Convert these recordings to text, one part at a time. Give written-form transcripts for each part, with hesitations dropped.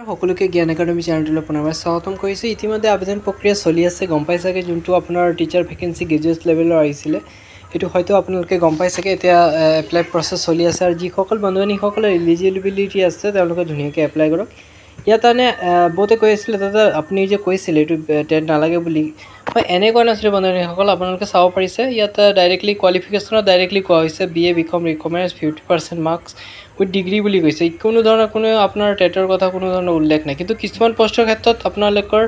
সকলোকে জ্ঞান একাডেমি চেনেলটোলৈ পুনৰবাৰ স্বাগতম কৰিছোঁ। ইতিমধ্যে আবেদন প্ৰক্ৰিয়া চলি আছে, গম পাই চাগে যোনটো আপোনাৰ টিচাৰ ভেকেঞ্চি গ্ৰেজুৱেট লেভেলৰ আহিছিলে এইটো হয়তো আপোনালোকে গম পাই চাগে। এতিয়া এপ্লাই প্ৰচেছ চলি আছে আৰু যিসকল বন্ধু-বান্ধৱীসকলৰ এলিজিবিলিটি আছে তেওঁলোকে ধুনীয়াকৈ এপ্লাই কৰক। ইয়াত মানে বহুতে কৈ আছিলে দাদা আপুনি যে কৈছিলে এইটো টেট নালাগে বুলি, মই এনে কোৱা নাছিলোঁ বন্ধু-বান্ধৱীসকল। আপোনালোকে চাব পাৰিছে ইয়াত ডাইৰেক্টলি কোৱালিফিকেশ্যনত ডাইৰেক্টলি কোৱা হৈছে BA BCom commerce 50% marks with degree বুলি কৈছে। কোনো ধৰণৰ আপোনাৰ টেটৰ কথা কোনো ধৰণৰ উল্লেখ নাই, কিন্তু কিছুমান পষ্টৰ ক্ষেত্ৰত আপোনালোকৰ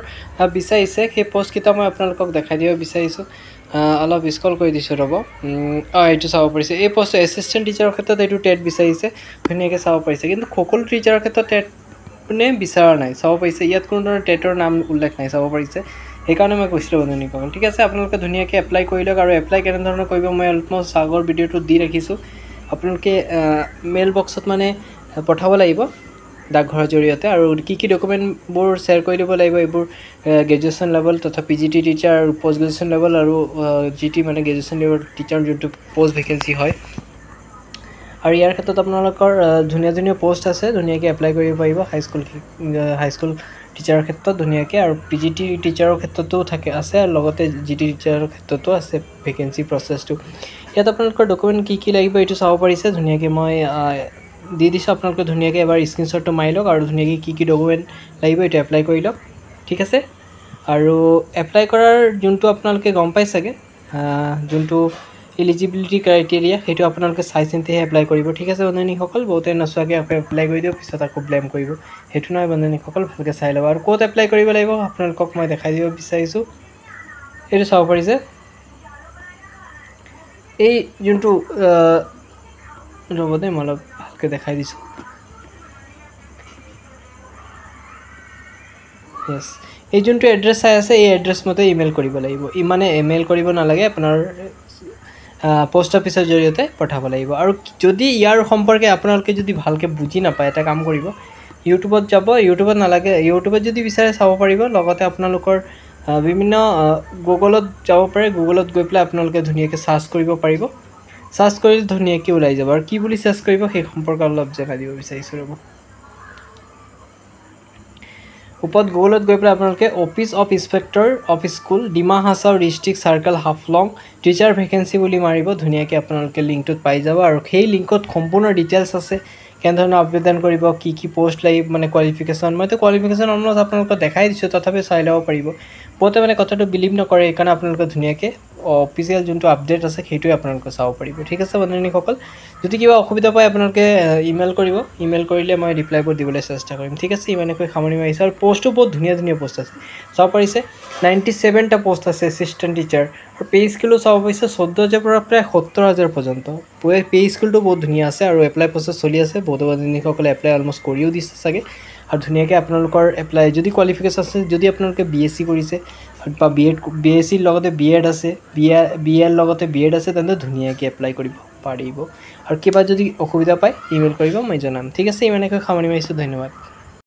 বিচাৰিছে। সেই পষ্টকেইটা মই আপোনালোকক দেখাই দিব বিচাৰিছোঁ। অলপ স্ক্ৰল কৰি দিছোঁ ৰ'ব। এইটো চাব পাৰিছে, এই পষ্ট এছিষ্টেণ্ট টিচাৰৰ ক্ষেত্ৰত এইটো টেট বিচাৰিছে, ধুনীয়াকৈ চাব পাৰিছে। কিন্তু সকলো টিচাৰৰ ক্ষেত্ৰত টেট কোনে বিচৰা নাই, চাব পাৰিছে। ইয়াত কোনো ধৰণৰ টেটৰ নাম উল্লেখ নাই, চাব পাৰিছে। সেইকাৰণে মই কৈছিলোঁ বন্ধুসকল, ঠিক আছে আপোনালোকে ধুনীয়াকৈ এপ্লাই কৰি লওক। আৰু এপ্লাই কেনেধৰণৰ কৰিব মই অলমষ্ট আগৰ ভিডিঅ'টো দি ৰাখিছোঁ। আপোনালোকে মেইল বক্সত মানে পঠাব লাগিব ডাকঘৰৰ জৰিয়তে, আৰু কি ডকুমেণ্টবোৰ শ্বেয়াৰ কৰি দিব লাগিব এইবোৰ গ্ৰেজুৱেশ্যন লেভেল তথা PGT টিচাৰ আৰু পষ্ট গ্ৰেজুৱেশ্যন লেভেল আৰু GT মানে গ্ৰেজুৱেশ্যন লেভেল টিচাৰ যোনটো পষ্ট ভেকেঞ্চি হয়। আৰু ইয়াৰ ক্ষেত্ৰত আপোনালোকৰ ধুনীয়া ধুনীয়া পষ্ট আছে, ধুনীয়াকৈ এপ্লাই কৰিব পাৰিব। হাইস্কুল টিচাৰৰ ক্ষেত্ৰত ধুনীয়াকৈ, আৰু PGT টিচাৰৰ ক্ষেত্ৰতো আছে, আৰু লগতে GT টিচাৰৰ ক্ষেত্ৰতো আছে ভেকেঞ্চি প্ৰচেছটো। ইয়াত আপোনালোকৰ ডকুমেণ্ট কি লাগিব এইটো চাব পাৰিছে, ধুনীয়াকৈ মই দি দিছোঁ। আপোনালোকে ধুনীয়াকৈ এবাৰ স্ক্ৰীনশ্বটটো মাৰি লওক আৰু ধুনীয়াকৈ কি ডকুমেণ্ট লাগিব এইটো এপ্লাই কৰি লওক, ঠিক আছে। আৰু এপ্লাই কৰাৰ যোনটো আপোনালোকে গম পাই চাগে যোনটো এলিজিবিলিটি ক্ৰাইটেৰিয়া সেইটো আপোনালোকে চাই চিন্তিহে এপ্লাই কৰিব, ঠিক আছে বন্ধুসকল। বহুতে নোচোৱাকৈ আকৌ এপ্লাই কৰি দিয়ক, পিছত আকৌ ব্লেম কৰিব, সেইটো নহয় বন্ধুসকল। ভালকৈ চাই ল'ব। আৰু ক'ত এপ্লাই কৰিব লাগিব আপোনালোকক মই দেখাই দিব বিচাৰিছোঁ, এইটো চাব পাৰিছে। এই যোনটো ৰ'ব দেই মই অলপ ভালকৈ দেখাই দিছোঁ। য়েছ, এই যোনটো এড্ৰেছ চাই আছে এই এড্ৰেছ মতে ইমেইল কৰিব লাগিব। ইমানে ইমেইল কৰিব নালাগে, আপোনাৰ পোষ্ট অফিচৰ জৰিয়তে পঠাব লাগিব। আৰু যদি ইয়াৰ সম্পৰ্কে আপোনালোকে যদি ভালকৈ বুজি নাপায়, এটা কাম কৰিব, ইউটিউবত যাব। ইউটিউবত নালাগে, ইউটিউবত যদি বিচাৰে চাব পাৰিব। লগতে আপোনালোকৰ বিভিন্ন গুগলত যাব পাৰে, গুগলত গৈ পেলাই আপোনালোকে ধুনীয়াকৈ চাৰ্চ কৰিব পাৰিব। চাৰ্চ কৰিলে ধুনীয়াকৈ ওলাই যাব। আৰু কি বুলি চাৰ্চ কৰিব সেই সম্পৰ্কে অলপ জনাই দিব বিচাৰিছোঁ ৰ'ব। ওপৰত গুগলত গৈ পেলাই আপোনালোকে office of inspector of school Dima Hasao district circle Haflong teacher vacancy বুলি মাৰিব, ধুনীয়াকৈ আপোনালোকে লিংকটোত পাই যাব। আৰু সেই লিংকত সম্পূৰ্ণ ডিটেইলছ আছে, কেনেধৰণৰ আবেদন কৰিব, কি পষ্ট লাগিব, মানে কোৱালিফিকেশ্যন। মইতো কোৱালিফিকেশ্যন অলমষ্ট আপোনালোকক দেখাই দিছোঁ, তথাপি চাই ল'ব পাৰিব। বহুতে মানে কথাটো বিলিভ নকৰে, সেইকাৰণে আপোনালোকে ধুনীয়াকৈ অফিচিয়েল যোনটো আপডেট আছে সেইটোৱে আপোনালোকে চাব পাৰিব, ঠিক আছে বন্ধুসকল। যদি কিবা অসুবিধা পায় আপোনালোকে ইমেইল কৰিব, ইমেইল কৰিলে মই ৰিপ্লাইবোৰ দিবলৈ চেষ্টা কৰিম, ঠিক আছে। ইমানকৈ সামৰি মাৰিছোঁ। আৰু পষ্টটো বহুত ধুনীয়া ধুনীয়া পষ্ট আছে, চাব পাৰিছে। 97টা পষ্ট আছে এছিষ্টেণ্ট টিচাৰ। আৰু পে স্কেলো চাব পাৰিছে 14,000 পৰা প্ৰায় 70,000 পৰ্যন্ত। পে স্কেলটো বহুত ধুনীয়া আছে। আৰু এপ্লাই প্ৰচেছ চলি আছে, বহুতো বন্ধুসকলে এপ্লাই অলমষ্ট কৰিও দিছে চাগে। আৰু ধুনীয়াকৈ আপোনালোকৰ এপ্লাই যদি কোৱালিফিকেশ্যন আছে, যদি আপোনালোকে BSc কৰিছে বা BScৰ লগতে BEd আছে, BL লগতে BEd আছে, তেন্তে ধুনীয়াকৈ এপ্লাই কৰিব পাৰিব। আৰু কিবা যদি অসুবিধা পায় ইমেইল কৰিব, মই জনাম, ঠিক আছে। ইমানকৈ সামৰি মাৰিছোঁ, ধন্যবাদ।